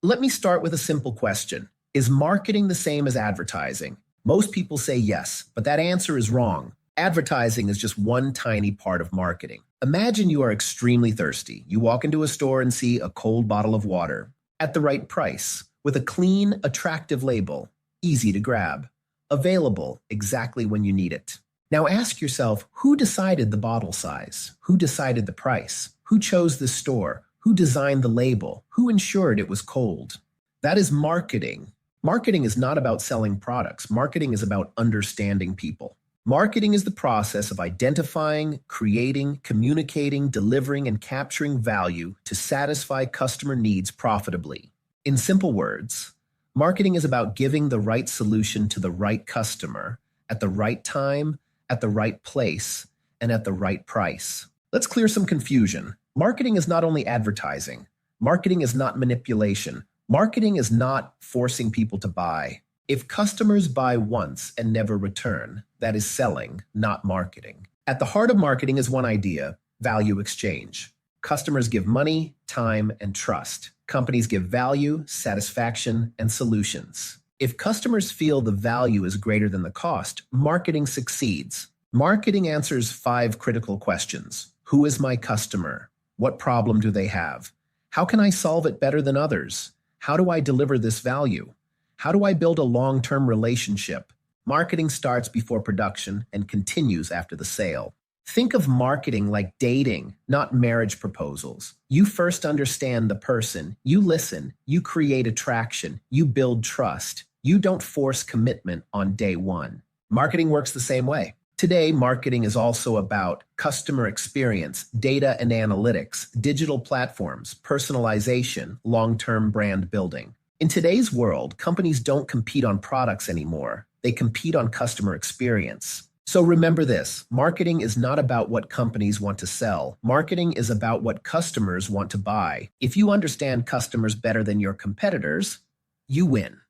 Let me start with a simple question. Is marketing the same as advertising? Most people say yes, but that answer is wrong. Advertising is just one tiny part of marketing. Imagine you are extremely thirsty. You walk into a store and see a cold bottle of water at the right price, with a clean, attractive label, easy to grab, available exactly when you need it. Now ask yourself, who decided the bottle size? Who decided the price? Who chose the store? Who designed the label? Who ensured it was cold? That is marketing. Marketing is not about selling products. Marketing is about understanding people. Marketing is the process of identifying, creating, communicating, delivering, and capturing value to satisfy customer needs profitably. In simple words, marketing is about giving the right solution to the right customer at the right time, at the right place, and at the right price. Let's clear some confusion. Marketing is not only advertising. Marketing is not manipulation. Marketing is not forcing people to buy. If customers buy once and never return, that is selling, not marketing. At the heart of marketing is one idea: value exchange. Customers give money, time, and trust. Companies give value, satisfaction, and solutions. If customers feel the value is greater than the cost, marketing succeeds. Marketing answers 5 critical questions. Who is my customer? What problem do they have? How can I solve it better than others? How do I deliver this value? How do I build a long-term relationship? Marketing starts before production and continues after the sale. Think of marketing like dating, not marriage proposals. You first understand the person, you listen, you create attraction, you build trust. You don't force commitment on day one. Marketing works the same way. Today, marketing is also about customer experience, data and analytics, digital platforms, personalization, long-term brand building. In today's world, companies don't compete on products anymore. They compete on customer experience. So remember this, marketing is not about what companies want to sell. Marketing is about what customers want to buy. If you understand customers better than your competitors, you win.